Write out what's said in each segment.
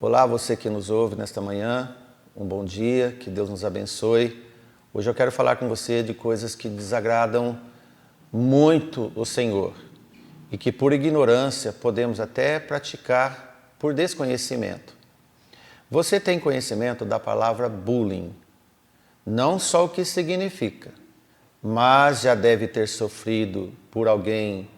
Olá, você que nos ouve nesta manhã, um bom dia, que Deus nos abençoe. Hoje eu quero falar com você de coisas que desagradam muito o Senhor e que por ignorância podemos até praticar por desconhecimento. Você tem conhecimento da palavra bullying, não só o que significa, mas já deve ter sofrido por alguém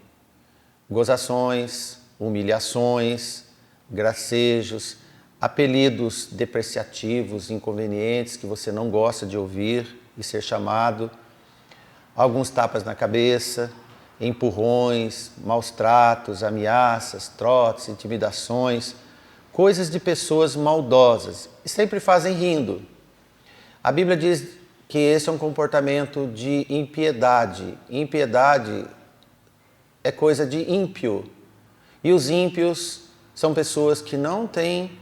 gozações, humilhações, gracejos, apelidos depreciativos, inconvenientes que você não gosta de ouvir e ser chamado, alguns tapas na cabeça, empurrões, maus tratos, ameaças, trotes, intimidações, coisas de pessoas maldosas e sempre fazem rindo. A Bíblia diz que esse é um comportamento de impiedade. Impiedade é coisa de ímpio. E os ímpios são pessoas que não têm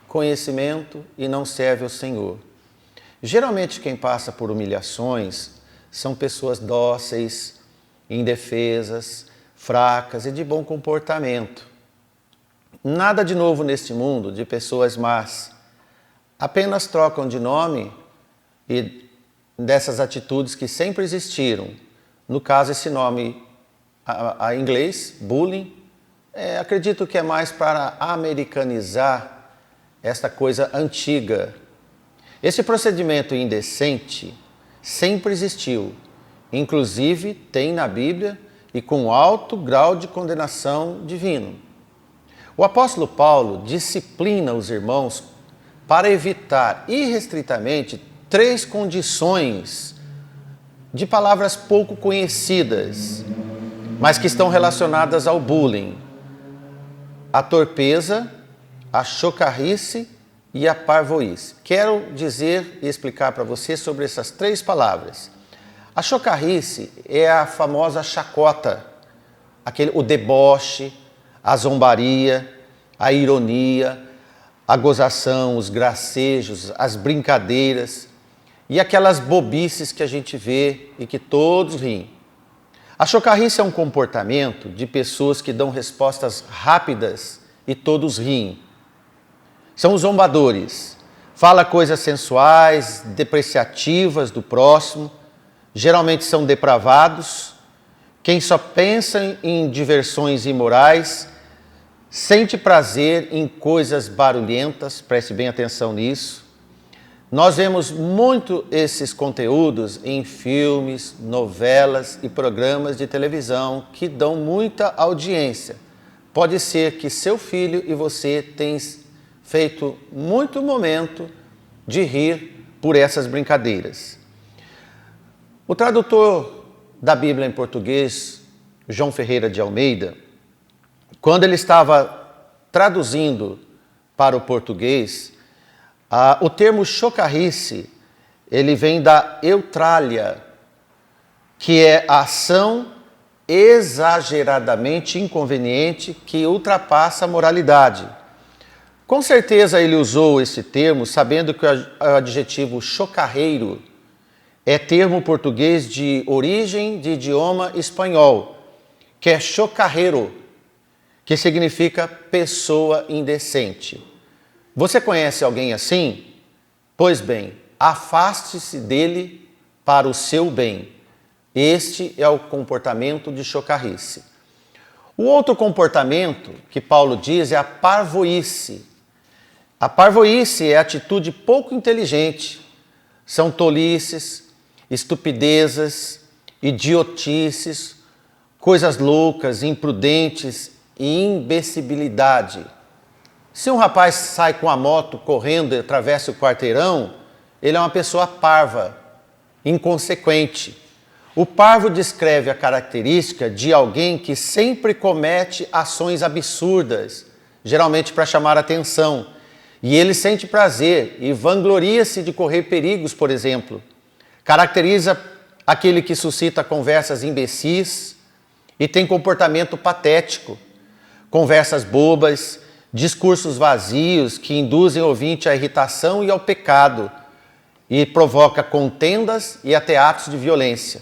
conhecimento e não servem ao Senhor. Geralmente quem passa por humilhações são pessoas dóceis, indefesas, fracas e de bom comportamento. Nada de novo neste mundo de pessoas más. Apenas trocam de nome e dessas atitudes que sempre existiram. No caso, esse nome a inglês, bullying, acredito que é mais para americanizar esta coisa antiga. Esse procedimento indecente sempre existiu, inclusive tem na Bíblia e com alto grau de condenação divino. O apóstolo Paulo disciplina os irmãos para evitar irrestritamente 3 condições de palavras pouco conhecidas, mas que estão relacionadas ao bullying: a torpeza, a chocarrice e a parvoíce. Quero dizer e explicar para você sobre essas 3 palavras. A chocarrice é a famosa chacota, o deboche, a zombaria, a ironia, a gozação, os gracejos, as brincadeiras e aquelas bobices que a gente vê e que todos riem. A chocarrice é um comportamento de pessoas que dão respostas rápidas e todos riem. São os zombadores. Fala coisas sensuais, depreciativas do próximo. Geralmente são depravados. Quem só pensa em diversões imorais, sente prazer em coisas barulhentas. Preste bem atenção nisso. Nós vemos muito esses conteúdos em filmes, novelas e programas de televisão que dão muita audiência. Pode ser que seu filho e você tenham feito muito momento de rir por essas brincadeiras. O tradutor da Bíblia em português, João Ferreira de Almeida, quando ele estava traduzindo para o português, o termo chocarrice, ele vem da eutrália, que é a ação exageradamente inconveniente que ultrapassa a moralidade. Com certeza ele usou esse termo sabendo que o adjetivo chocarreiro é termo português de origem de idioma espanhol, que é chocarreiro, que significa pessoa indecente. Você conhece alguém assim? Pois bem, afaste-se dele para o seu bem. Este é o comportamento de chocarrice. O outro comportamento que Paulo diz é a parvoíce. A parvoíce é atitude pouco inteligente. São tolices, estupidezas, idiotices, coisas loucas, imprudentes e imbecilidade. Se um rapaz sai com a moto correndo e atravessa o quarteirão, ele é uma pessoa parva, inconsequente. O parvo descreve a característica de alguém que sempre comete ações absurdas, geralmente para chamar atenção. E ele sente prazer e vangloria-se de correr perigos, por exemplo. Caracteriza aquele que suscita conversas imbecis e tem comportamento patético, conversas bobas, discursos vazios que induzem o ouvinte à irritação e ao pecado e provoca contendas e até atos de violência.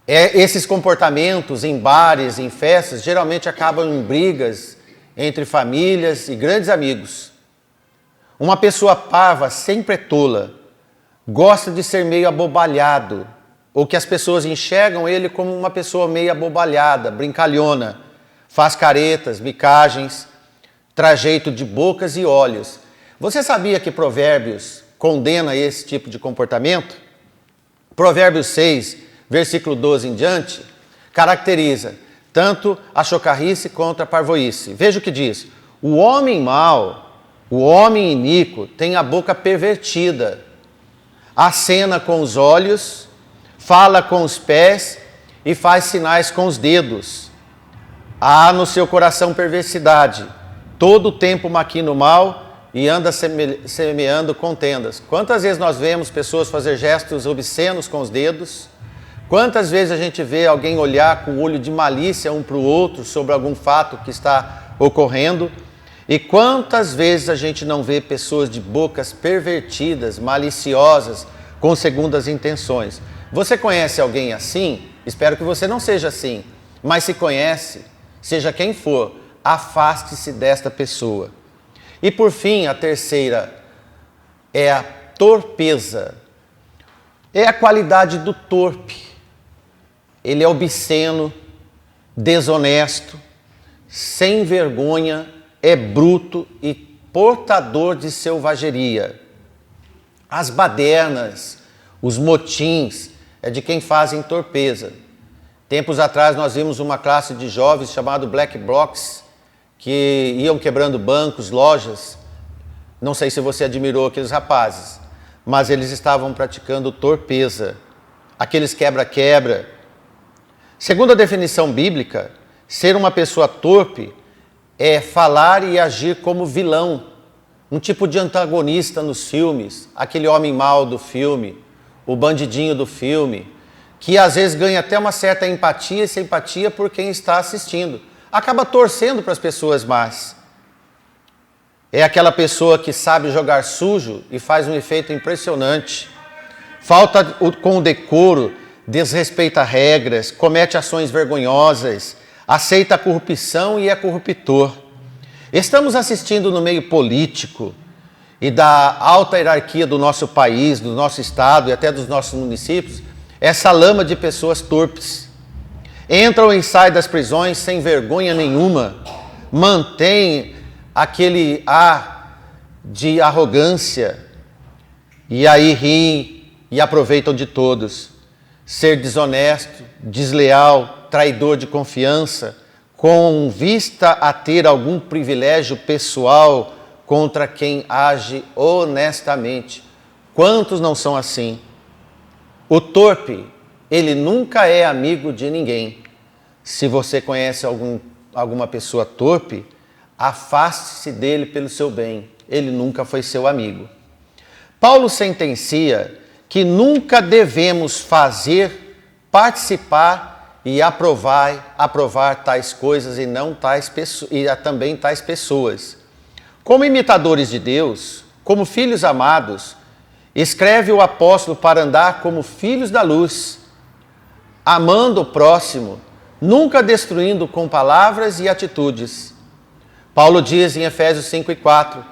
Esses comportamentos em bares, em festas, geralmente acabam em brigas entre famílias e grandes amigos. Uma pessoa parva sempre é tola, gosta de ser meio abobalhado, ou que as pessoas enxergam ele como uma pessoa meio abobalhada, brincalhona, faz caretas, bicagens, trajeito de bocas e olhos. Você sabia que Provérbios condena esse tipo de comportamento? Provérbios 6, versículo 12 em diante, caracteriza tanto a chocarrice quanto a parvoíce. Veja o que diz: o homem mau, o homem iníquo, tem a boca pervertida, acena com os olhos, fala com os pés e faz sinais com os dedos. Há no seu coração perversidade, todo o tempo maquina o mal e anda semeando contendas. Quantas vezes nós vemos pessoas fazer gestos obscenos com os dedos? Quantas vezes a gente vê alguém olhar com o olho de malícia um para o outro sobre algum fato que está ocorrendo? E quantas vezes a gente não vê pessoas de bocas pervertidas, maliciosas, com segundas intenções? Você conhece alguém assim? Espero que você não seja assim. Mas se conhece, seja quem for, afaste-se desta pessoa. E por fim, a terceira é a torpeza. É a qualidade do torpe. Ele é obsceno, desonesto, sem vergonha, é bruto e portador de selvageria. As badernas, os motins, é de quem fazem torpeza. Tempos atrás nós vimos uma classe de jovens chamado Black Blocs, que iam quebrando bancos, lojas. Não sei se você admirou aqueles rapazes, mas eles estavam praticando torpeza. Aqueles quebra-quebra. Segundo a definição bíblica, ser uma pessoa torpe é falar e agir como vilão, um tipo de antagonista nos filmes, aquele homem mau do filme, o bandidinho do filme, que às vezes ganha até uma certa empatia e simpatia por quem está assistindo. Acaba torcendo para as pessoas más. É aquela pessoa que sabe jogar sujo e faz um efeito impressionante. Falta com o decoro, desrespeita regras, comete ações vergonhosas, aceita a corrupção e é corruptor. Estamos assistindo no meio político e da alta hierarquia do nosso país, do nosso estado e até dos nossos municípios, essa lama de pessoas torpes. Entram e saem das prisões sem vergonha nenhuma, mantêm aquele ar de arrogância e aí riem e aproveitam de todos. Ser desonesto, desleal, traidor de confiança, com vista a ter algum privilégio pessoal contra quem age honestamente. Quantos não são assim? O torpe, ele nunca é amigo de ninguém. Se você conhece alguma pessoa torpe, afaste-se dele pelo seu bem. Ele nunca foi seu amigo. Paulo sentencia que nunca devemos fazer, participar e aprovar tais coisas e não também tais pessoas. Como imitadores de Deus, como filhos amados, escreve o apóstolo para andar como filhos da luz, amando o próximo, nunca destruindo com palavras e atitudes. Paulo diz em Efésios 5:4,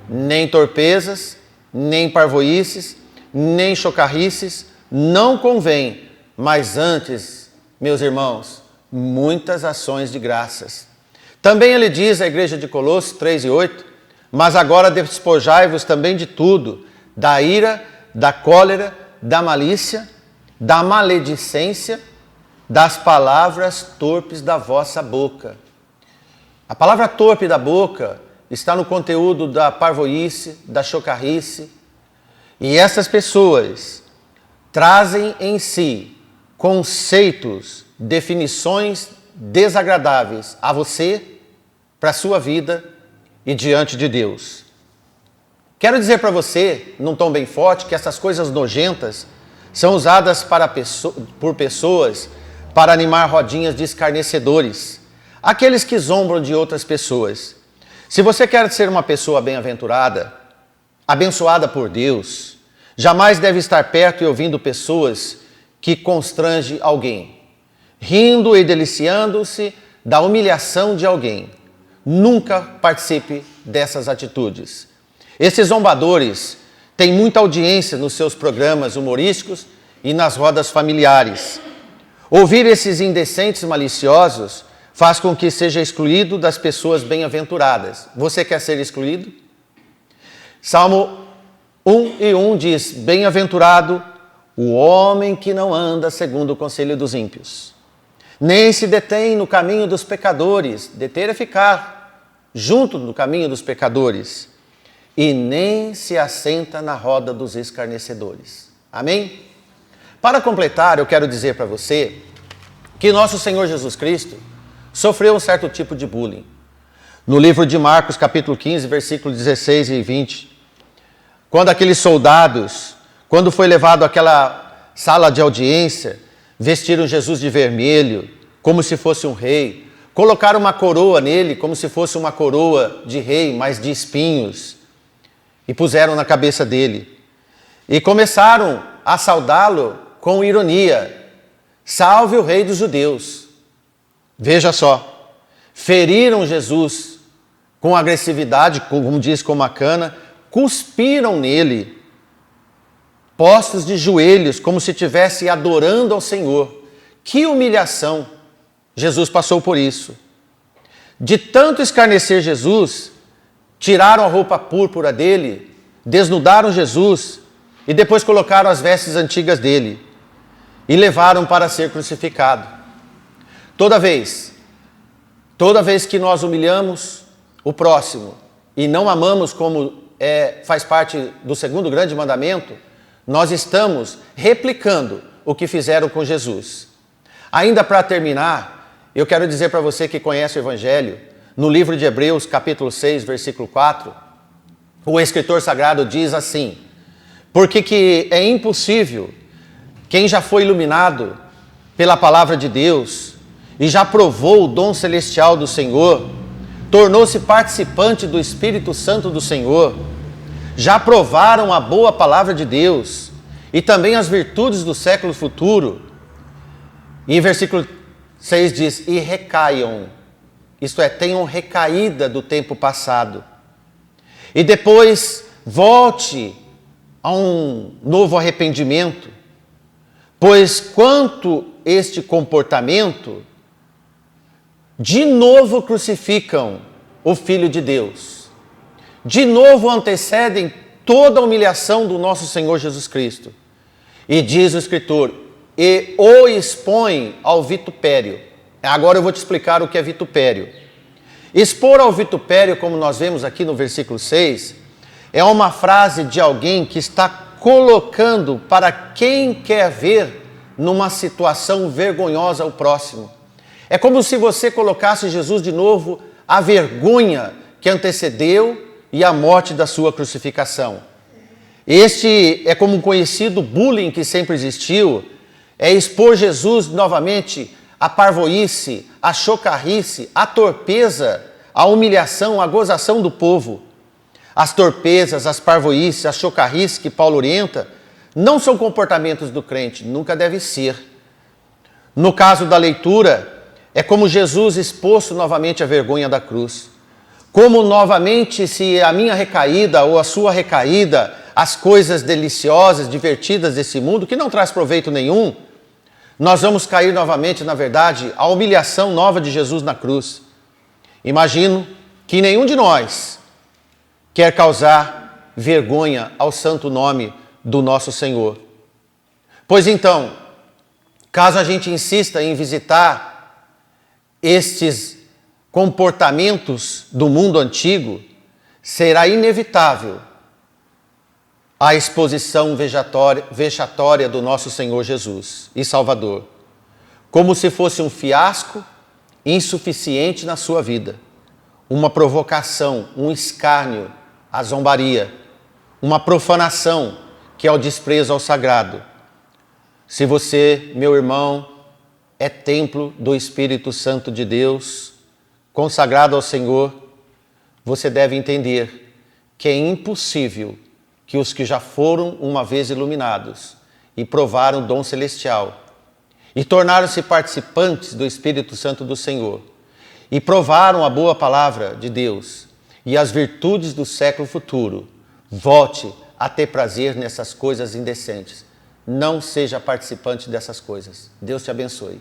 nem torpezas, nem parvoíces, nem chocarrices, não convém, mas antes, meus irmãos, muitas ações de graças. Também ele diz à igreja de Colossos 3:8, mas agora despojai-vos também de tudo, da ira, da cólera, da malícia, da maledicência, das palavras torpes da vossa boca. A palavra torpe da boca está no conteúdo da parvoíce, da chocarrice. E essas pessoas trazem em si conceitos, definições desagradáveis a você, para a sua vida e diante de Deus. Quero dizer para você, num tom bem forte, que essas coisas nojentas são usadas por pessoas para animar rodinhas de escarnecedores, aqueles que zombam de outras pessoas. Se você quer ser uma pessoa bem-aventurada, abençoada por Deus, jamais deve estar perto e ouvindo pessoas que constrangem alguém, rindo e deliciando-se da humilhação de alguém. nunca participe dessas atitudes. Esses zombadores têm muita audiência nos seus programas humorísticos e nas rodas familiares. Ouvir esses indecentes maliciosos faz com que seja excluído das pessoas bem-aventuradas. Você quer ser excluído? Salmo 1:1 diz: bem-aventurado o homem que não anda segundo o conselho dos ímpios, nem se detém no caminho dos pecadores. Deter é ficar junto no caminho dos pecadores, e nem se assenta na roda dos escarnecedores. Amém? Para completar, eu quero dizer para você que nosso Senhor Jesus Cristo sofreu um certo tipo de bullying. No livro de Marcos, capítulo 15, versículos 16 e 20, quando aqueles soldados, quando foi levado àquela sala de audiência, vestiram Jesus de vermelho, como se fosse um rei, colocaram uma coroa nele, como se fosse uma coroa de rei, mas de espinhos, e puseram na cabeça dele. E começaram a saudá-lo com ironia: salve o rei dos judeus. Veja só, feriram Jesus com agressividade, como diz, com uma cana, cuspiram nele, postos de joelhos, como se estivesse adorando ao Senhor. Que humilhação! Jesus passou por isso. De tanto escarnecer Jesus, tiraram a roupa púrpura dele, desnudaram Jesus e depois colocaram as vestes antigas dele e levaram para ser crucificado. Toda vez que nós humilhamos o próximo e não amamos como faz parte do segundo grande mandamento, nós estamos replicando o que fizeram com Jesus. Ainda para terminar, eu quero dizer para você que conhece o Evangelho, no livro de Hebreus, capítulo 6, versículo 4, o escritor sagrado diz assim: porque que é impossível quem já foi iluminado pela palavra de Deus e já provou o dom celestial do Senhor, tornou-se participante do Espírito Santo do Senhor, já provaram a boa palavra de Deus e também as virtudes do século futuro. E versículo 6 diz: e recaiam, isto é, tenham recaída do tempo passado. E depois volte a um novo arrependimento, pois quanto este comportamento, de novo crucificam o Filho de Deus. De novo antecedem toda a humilhação do nosso Senhor Jesus Cristo. E diz o escritor: e o expõe ao vitupério. Agora eu vou te explicar o que é vitupério. Expor ao vitupério, como nós vemos aqui no versículo 6, é uma frase de alguém que está colocando para quem quer ver numa situação vergonhosa o próximo. É como se você colocasse Jesus de novo à vergonha que antecedeu e a morte da sua crucificação. Este é como um conhecido bullying que sempre existiu, é expor Jesus novamente à parvoíce, à chocarrice, à torpeza, à humilhação, à gozação do povo. As torpezas, as parvoíces, a chocarrice que Paulo orienta não são comportamentos do crente, nunca deve ser. No caso da leitura, é como Jesus exposto novamente à vergonha da cruz. Como novamente, se a minha recaída ou a sua recaída, as coisas deliciosas, divertidas desse mundo, que não traz proveito nenhum, nós vamos cair novamente, na verdade, a humilhação nova de Jesus na cruz. Imagino que nenhum de nós quer causar vergonha ao santo nome do nosso Senhor. Pois então, caso a gente insista em visitar estes comportamentos do mundo antigo, será inevitável a exposição vexatória do nosso Senhor Jesus e Salvador, como se fosse um fiasco insuficiente na sua vida, uma provocação, um escárnio, a zombaria, uma profanação que é o desprezo ao sagrado. Se você, meu irmão, é templo do Espírito Santo de Deus, consagrado ao Senhor, você deve entender que é impossível que os que já foram uma vez iluminados e provaram o dom celestial e tornaram-se participantes do Espírito Santo do Senhor e provaram a boa palavra de Deus e as virtudes do século futuro, volte a ter prazer nessas coisas indecentes. Não seja participante dessas coisas. Deus te abençoe.